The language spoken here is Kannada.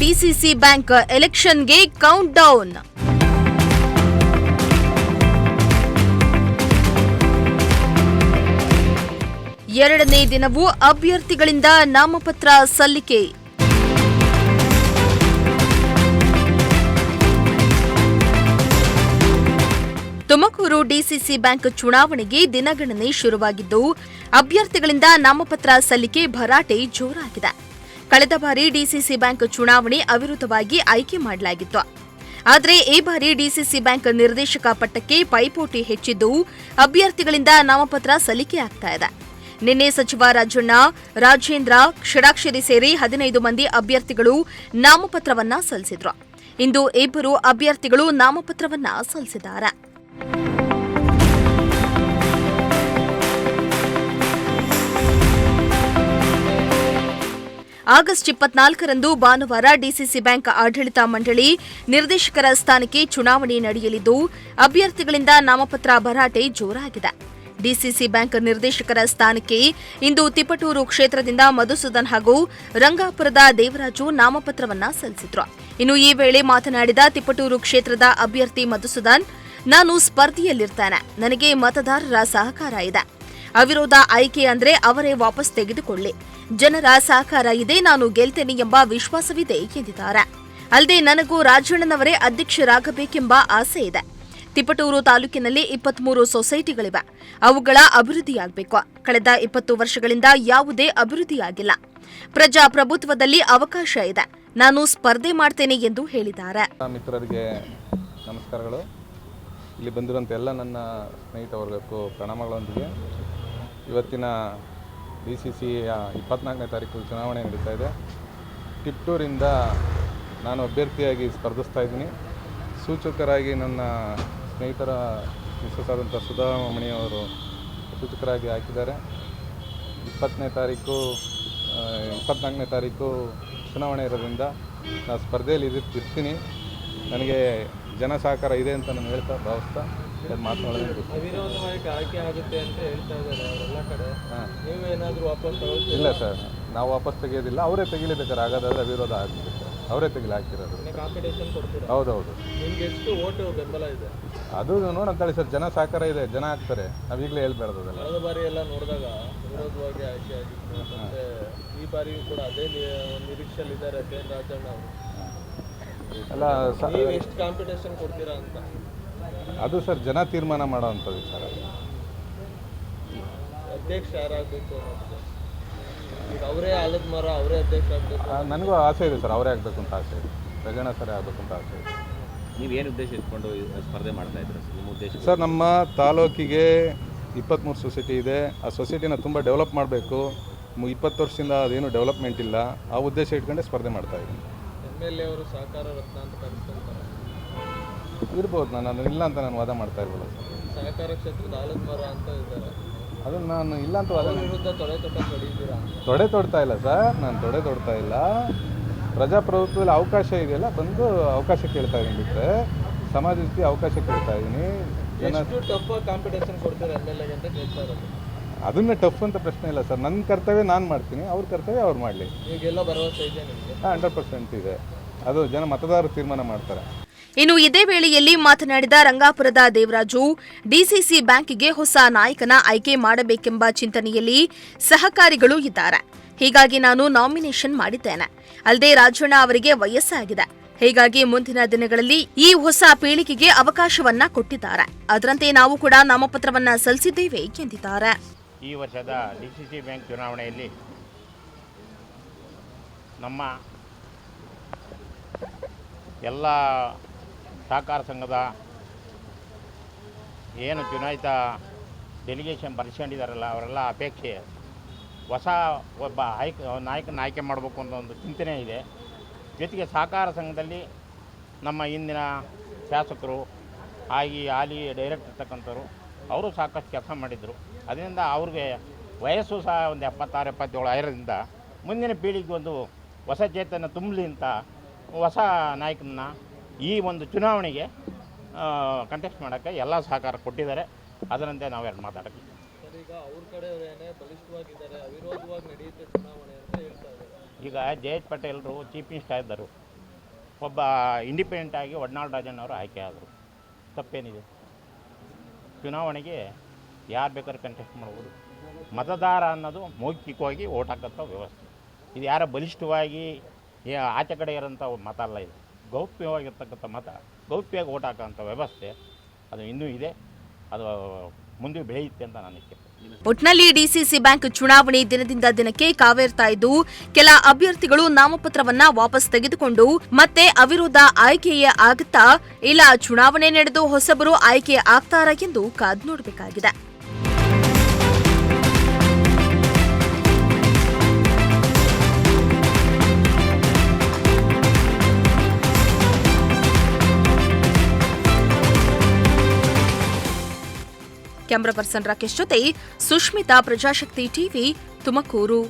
ಡಿಸಿಸಿ ಬ್ಯಾಂಕ್ ಎಲೆಕ್ಷನ್ಗೆ ಕೌಂಟ್ ಡೌನ್. ಎರಡನೇ ದಿನವೂ ಅಭ್ಯರ್ಥಿಗಳಿಂದ ನಾಮಪತ್ರ ಸಲ್ಲಿಕೆ. ತುಮಕೂರು ಡಿಸಿಸಿ ಬ್ಯಾಂಕ್ ಚುನಾವಣೆಗೆ ದಿನಗಣನೆ ಶುರುವಾಗಿದ್ದು, ಅಭ್ಯರ್ಥಿಗಳಿಂದ ನಾಮಪತ್ರ ಸಲ್ಲಿಕೆ ಭರಾಟೆ ಜೋರಾಗಿದೆ. ಕಳೆದ ಬಾರಿ ಡಿಸಿಸಿ ಬ್ಯಾಂಕ್ ಚುನಾವಣೆ ಅವಿರೋಧವಾಗಿ ಆಯ್ಕೆ ಮಾಡಲಾಗಿತ್ತು. ಆದರೆ ಈ ಬಾರಿ ಡಿಸಿಸಿ ಬ್ಯಾಂಕ್ ನಿರ್ದೇಶಕ ಪಟ್ಟಕ್ಕೆ ಪೈಪೋಟಿ ಹೆಚ್ಚಿದ್ದು, ಅಭ್ಯರ್ಥಿಗಳಿಂದ ನಾಮಪತ್ರ ಸಲ್ಲಿಕೆಯಾಗ್ತಾ ಇದೆ. ನಿನ್ನೆ ಸಚಿವ ರಾಜಣ್ಣ, ರಾಜೇಂದ್ರ, ಷಡಾಕ್ಷರಿ ಸೇರಿ 15 ಮಂದಿ ಅಭ್ಯರ್ಥಿಗಳು ನಾಮಪತ್ರವನ್ನ ಸಲ್ಲಿಸಿದ್ರು. ಇಂದು ಇಬ್ಬರು ಅಭ್ಯರ್ಥಿಗಳು ನಾಮಪತ್ರವನ್ನ ಸಲ್ಲಿಸಿದ್ದಾರೆ. ಆಗಸ್ಟ್ 24ರಂದು ಭಾನುವಾರ ಡಿಸಿಸಿ ಬ್ಯಾಂಕ್ ಆಡಳಿತ ಮಂಡಳಿ ನಿರ್ದೇಶಕರ ಸ್ಥಾನಕ್ಕೆ ಚುನಾವಣೆ ನಡೆಯಲಿದ್ದು, ಅಭ್ಯರ್ಥಿಗಳಿಂದ ನಾಮಪತ್ರ ಭರಾಟೆ ಜೋರಾಗಿದೆ. ಡಿಸಿಸಿ ಬ್ಯಾಂಕ್ ನಿರ್ದೇಶಕರ ಸ್ಥಾನಕ್ಕೆ ಇಂದು ತಿಪಟೂರು ಕ್ಷೇತ್ರದಿಂದ ಮಧುಸೂದನ್ ಹಾಗೂ ರಂಗಾಪುರದ ದೇವರಾಜು ನಾಮಪತ್ರವನ್ನ ಸಲ್ಲಿಸಿದ್ರು. ಇನ್ನು ಈ ವೇಳೆ ಮಾತನಾಡಿದ ತಿಪಟೂರು ಕ್ಷೇತ್ರದ ಅಭ್ಯರ್ಥಿ ಮಧುಸೂದನ್, ನಾನು ಸ್ಪರ್ಧೆಯಲ್ಲಿರ್ತೇನೆ, ನನಗೆ ಮತದಾರರ ಸಹಕಾರ ಇದೆ. ಅವಿರೋಧ ಆಯ್ಕೆ ಅಂದ್ರೆ ಅವರೇ ವಾಪಸ್ ತೆಗೆದುಕೊಳ್ಳಿ. ಜನರ ಸಹಕಾರ ಇದೆ, ನಾನು ಗೆಲ್ತೇನೆ ಎಂಬ ವಿಶ್ವಾಸವಿದೆ ಎಂದಿದ್ದಾರೆ. ಅಲ್ಲದೆ ನನಗೂ ರಾಜಣ್ಣನವರೇ ಅಧ್ಯಕ್ಷರಾಗಬೇಕೆಂಬ ಆಸೆ ಇದೆ. ತಿಪಟೂರು ತಾಲೂಕಿನಲ್ಲಿ 23 ಸೊಸೈಟಿಗಳಿವೆ, ಅವುಗಳ ಅಭಿವೃದ್ಧಿಯಾಗಬೇಕು. ಕಳೆದ 20 ವರ್ಷಗಳಿಂದ ಯಾವುದೇ ಅಭಿವೃದ್ಧಿಯಾಗಿಲ್ಲ. ಪ್ರಜಾಪ್ರಭುತ್ವದಲ್ಲಿ ಅವಕಾಶ ಇದೆ, ನಾನು ಸ್ಪರ್ಧೆ ಮಾಡ್ತೇನೆ ಎಂದು ಹೇಳಿದ್ದಾರೆ. ಮಿತ್ರರಿಗೆ ನಮಸ್ಕಾರಗಳು. ಇಲ್ಲಿ ಬಂದಿರುವಂಥ ಎಲ್ಲ ನನ್ನ ಸ್ನೇಹಿತವರ್ಗಕ್ಕೂ ಪ್ರಣಾಮಗಳೊಂದಿಗೆ ಇವತ್ತಿನ ಡಿಸಿಸಿಯ 24ನೇ ತಾರೀಕು ಚುನಾವಣೆ ನಡೀತಾ ಇದೆ. ತಿಪಟೂರಿಂದ ನಾನು ಅಭ್ಯರ್ಥಿಯಾಗಿ ಸ್ಪರ್ಧಿಸ್ತಾ ಇದ್ದೀನಿ. ಸೂಚಕರಾಗಿ ನನ್ನ ಸ್ನೇಹಿತರ ಮಿಸಸ್ ಆದಂಥ ಸುಧಾಮಣಿಯವರು ಸೂಚಕರಾಗಿ ಹಾಕಿದ್ದಾರೆ. 24ನೇ ತಾರೀಕು ಚುನಾವಣೆ ಇರೋದ್ರಿಂದ ನಾನು ಸ್ಪರ್ಧೆಯಲ್ಲಿ ಇರ್ತೀನಿ. ನನಗೆ ಜನ ಸಹಕಾರ ಇದೆ ಅಂತ ನಾನು ಭಾವಿಸ್ತಾ ಮಾತನಾಡೋದು. ಅವಿರೋಧವಾಗಿ ಆಯ್ಕೆ ಆಗುತ್ತೆ ಅಂತ ಹೇಳ್ತಾ ಇದ್ದಾರೆ ಅವರೆಲ್ಲ ಕಡೆ. ನೀವೇನಾದರೂ ವಾಪಸ್ ಇಲ್ಲ ಸರ್, ನಾವು ವಾಪಸ್ ತೆಗೆಯೋದಿಲ್ಲ. ಅವರೇ ತೆಗಿಲೇಬೇಕಾದ್ರೆ ಆಗೋದಾದ್ರೆ ಅವಿರೋಧ ಆಗ್ತದೆ ಸರ್, ಅವರೇ ಹಾಕಿರೋದು. ಕಾಂಪಿಟೇಷನ್ ಕೊಡ್ತೀರಾ? ಹೌದೌದು. ನಿಮ್ಗೆ ಎಷ್ಟು ಓಟು ಬೆಂಬಲ ಇದೆ? ಅದು ನೋಡಂತೇಳಿ ಸರ್, ಜನ ಸಹಕಾರ ಇದೆ, ಜನ ಆಗ್ತಾರೆ, ನಾವು ಈಗಲೇ ಹೇಳ್ಬೇಡ್ದು. ಕಳೆದ ಬಾರಿ ಎಲ್ಲ ನೋಡಿದಾಗ ವಿರೋಧವಾಗಿ ಆಯ್ಕೆ ಆಗಿತ್ತು. ಮತ್ತೆ ಈ ಬಾರಿಯೂ ಕೂಡ ಅದೇ ನಿರೀಕ್ಷೆಯಲ್ಲಿದ್ದಾರೆ ಕೆ.ಎನ್. ರಾಜಣ್ಣ ಅವರು. ಅಲ್ಲ, ನೀವು ಎಷ್ಟು ಕಾಂಪಿಟೇಷನ್ ಕೊಡ್ತೀರಾ ಅಂತ ಅದು ಸರ್ ಜನ ತೀರ್ಮಾನ ಮಾಡೋವಂಥದ್ದು ಸರ್. ಅಧ್ಯಕ್ಷ ಯಾರಾಗಬೇಕು ಅನ್ನೋದು ಈಗ ಅವರೇ ಆಲದ ಮರ, ಅವರೇ ಅಧ್ಯಕ್ಷ ಆಗಬೇಕು. ನನಗೂ ಆಸೆ ಇದೆ ಸರ್, ಅವರೇ ಆಗಬೇಕು ಅಂತ ಆಸೆ ಇದೆ. ರಗಣ ಸರಿ ಆಗಬೇಕು ಅಂತ ಆಸೆ ಇದೆ. ನೀವೇನು ಉದ್ದೇಶ ಇಟ್ಕೊಂಡು ಸ್ಪರ್ಧೆ ಮಾಡ್ತಾ ಇದ್ದೀರಾ ನಿಮ್ಮ ಉದ್ದೇಶ? ಸರ್, ನಮ್ಮ ತಾಲೂಕಿಗೆ 23 ಸೊಸೈಟಿ ಇದೆ. ಆ ಸೊಸೈಟಿನ ತುಂಬ ಡೆವಲಪ್ ಮಾಡಬೇಕು. 20 ವರ್ಷದಿಂದ ಅದೇನು ಡೆವಲಪ್ಮೆಂಟ್ ಇಲ್ಲ. ಆ ಉದ್ದೇಶ ಇಟ್ಕೊಂಡೆ ಸ್ಪರ್ಧೆ ಮಾಡ್ತಾ ಇದ್ದೀನಿ. MLA ಅವರು ಸಹಕಾರ ರತ್ನ ಅಂತ ಕರೆಸ್ಕೊಂತಾರೆ. ಇರ್ಬೋದು, ನಾನು ಇಲ್ಲ ಅಂತ ನಾನು ವಾದ ಮಾಡ್ತಾ ಇರ್ಬೋದು ಸರ್. ಸಹಕಾರ ಕ್ಷೇತ್ರದ ಆಲದ ಮರ ಅಂತ ಇದ್ದಾರೆ. ಅದನ್ನು ನಾನು ಇಲ್ಲ ಅಂತ ವಾದ ವಿರುದ್ಧ ತೊಡೆ ತೊಡಿದ್ದೀರಾ? ತೊಡೆ ತೊಡ್ತಾ ಇಲ್ಲ ಸರ್, ನಾನು ತೊಡೆ ತೊಡ್ತಾ ಇಲ್ಲ. ಪ್ರಜಾಪ್ರಭುತ್ವದಲ್ಲಿ ಅವಕಾಶ ಇದೆಯಲ್ಲ, ಬಂದು ಅವಕಾಶ ಕೇಳ್ತಾ ಇದ್ದೀನಿ. ಬಿಟ್ಟರೆ ಸಮಾಜ ರೀತಿ ಅವಕಾಶ ಕೇಳ್ತಾ ಇದ್ದೀನಿ. ಎಷ್ಟು ಟಫ್ ಕಾಂಪಿಟೇಷನ್ ಕೊಡ್ತಾರೆ MLA ಅಂತ ಕೇಳ್ತಾ ಇರೋದು. ಅದನ್ನೇ ಟಫ್ ಅಂತ ಪ್ರಶ್ನೆ ಇಲ್ಲ ಸರ್. ನನ್ನ ಕರ್ತವ್ಯ ನಾನು ಮಾಡ್ತೀನಿ, ಅವ್ರ ಕರ್ತವ್ಯ ಅವ್ರು ಮಾಡಲಿ. ಈಗೆಲ್ಲ ಭರವಸೆ ಇದೆ ನಿಮಗೆ? 100% ಇದೆ. ಅದು ಜನ ಮತದಾರರು ತೀರ್ಮಾನ ಮಾಡ್ತಾರೆ. ಇನ್ನು ಇದೇ ವೇಳೆಯಲ್ಲಿ ಮಾತನಾಡಿದ ರಂಗಾಪುರದ ದೇವರಾಜು, ಡಿಸಿಸಿ ಬ್ಯಾಂಕಿಗೆ ಹೊಸ ನಾಯಕನ ಆಯ್ಕೆ ಮಾಡಬೇಕೆಂಬ ಚಿಂತನೆಯಲ್ಲಿ ಸಹಕಾರಿಗಳು ಇದ್ದಾರೆ. ಹೀಗಾಗಿ ನಾನು ನಾಮಿನೇಷನ್ ಮಾಡಿದ್ದೇನೆ. ಅಲ್ಲದೆ ರಾಜಣ್ಣ ಅವರಿಗೆ ವಯಸ್ಸಾಗಿದೆ. ಹೀಗಾಗಿ ಮುಂದಿನ ದಿನಗಳಲ್ಲಿ ಈ ಹೊಸ ಪೀಳಿಗೆಗೆ ಅವಕಾಶವನ್ನ ಕೊಟ್ಟಿದ್ದಾರೆ. ಅದರಂತೆ ನಾವು ಕೂಡ ನಾಮಪತ್ರವನ್ನ ಸಲ್ಲಿಸಿದ್ದೇವೆ ಎಂದಿದ್ದಾರೆ. ಈ ವರ್ಷದ ಡಿಸಿಸಿ ಬ್ಯಾಂಕ್ ಚುನಾವಣೆಯಲ್ಲಿ ನಮ್ಮ ಎಲ್ಲ ಸಹಕಾರ ಸಂಘದ ಏನು ಚುನಾಯಿತ ಡೆಲಿಗೇಷನ್ ಬರ್ಸ್ಕೊಂಡಿದ್ದಾರಲ್ಲ, ಅವರೆಲ್ಲ ಅಪೇಕ್ಷೆ ಹೊಸ ಒಬ್ಬ ನಾಯಕನ ಆಯ್ಕೆ ಮಾಡಬೇಕು ಅನ್ನೋ ಒಂದು ಚಿಂತನೆ ಇದೆ. ಜೊತೆಗೆ ಸಹಕಾರ ಸಂಘದಲ್ಲಿ ನಮ್ಮ ಇಂದಿನ ಶಾಸಕರು ಹಾಲಿ ಡೈರೆಕ್ಟರ್ ಇರ್ತಕ್ಕಂಥವ್ರು ಅವರು ಸಾಕಷ್ಟು ಕೆಲಸ ಮಾಡಿದರು. ಅದರಿಂದ ಅವ್ರಿಗೆ ವಯಸ್ಸು ಸಹ ಒಂದು 76-77 ಆಗಿರೋದ್ರಿಂದ ಮುಂದಿನ ಪೀಳಿಗೆ ಒಂದು ಹೊಸ ಚೇತನ ತುಂಬಲಿ ಅಂತ ಹೊಸ ನಾಯಕನ ಈ ಒಂದು ಚುನಾವಣೆಗೆ ಕಂಟೆಸ್ಟ್ ಮಾಡೋಕ್ಕೆ ಎಲ್ಲ ಸಹಕಾರ ಕೊಟ್ಟಿದ್ದಾರೆ. ಅದರಂತೆ ನಾವೆರಡು ಮಾತಾಡೋಕ್ಕೆ ಈಗ ಅವ್ರ ಕಡೆಯವರೇನೆ ಬಲಿಷ್ಠವಾಗಿದ್ದಾರೆ, ಅವಿರೋಧವಾಗಿ ನಡೆಯುತ್ತೆ ಚುನಾವಣೆ ಅಂತ ಹೇಳ್ತಾ ಇದ್ದಾರೆ. ಈಗ ಜಯೇಶ್ ಪಟೇಲ್ರು ಚೀಫ್ ಮಿನಿಸ್ಟರ್ ಇದ್ದರು, ಒಬ್ಬ ಇಂಡಿಪೆಂಡೆಂಟ್ ಆಗಿ ವಡ್ನಾಳ್ ರಾಜಣ್ಣ ಅವರು ಆಯ್ಕೆ ಆದರು. ತಪ್ಪೇನಿದೆ? ಚುನಾವಣೆಗೆ ಯಾರು ಬೇಕಾದ್ರೂ ಕಂಟೆಸ್ಟ್ ಮಾಡ್ಬೋದು. ಮತದಾರ ಅನ್ನೋದು ಮೌಖಿಕವಾಗಿ ಓಟ್ ಹಾಕೋಂಥ ವ್ಯವಸ್ಥೆ. ಇದು ಯಾರ ಬಲಿಷ್ಠವಾಗಿ ಆಚೆ ಕಡೆ ಇರೋಂಥ ಮತ ಅಲ್ಲ. ಇದು ಗೌಪ್ಯವಾಗಿರ್ತಕ್ಕಂಥ ಮತ, ಗೌಪ್ಯವಾಗಿ ಓಟ್ ಹಾಕೋಂಥ ವ್ಯವಸ್ಥೆ ಅದು ಇನ್ನೂ ಇದೆ. ಅದು ಮುಂದೆ ಬೆಳೆಯುತ್ತೆ ಅಂತ ನನಗೆ. ಒಟ್ನಲ್ಲಿ ಡಿಸಿಸಿ ಬ್ಯಾಂಕ್ ಚುನಾವಣೆ ದಿನದಿಂದ ದಿನಕ್ಕೆ ಕಾವೇರ್ತಾ ಇದ್ದು, ಕೆಲ ಅಭ್ಯರ್ಥಿಗಳು ನಾಮಪತ್ರವನ್ನ ವಾಪಸ್ ತೆಗೆದುಕೊಂಡು ಮತ್ತೆ ಅವಿರೋಧ ಆಯ್ಕೆಯೇ ಆಗುತ್ತಾ ಇಲ್ಲ ಚುನಾವಣೆ ನಡೆದು ಹೊಸಬರು ಆಯ್ಕೆ ಆಗ್ತಾರಾ ಎಂದು ಕಾದು ನೋಡಬೇಕಾಗಿದೆ. ಕ್ಯಾಮರಾ ಪರ್ಸನ್ ರಾಕೇಶ್ ಜೊತೆ ಸುಷ್ಮಿತಾ, ಪ್ರಜಾಶಕ್ತಿ ಟಿವಿ, ತುಮಕೂರು.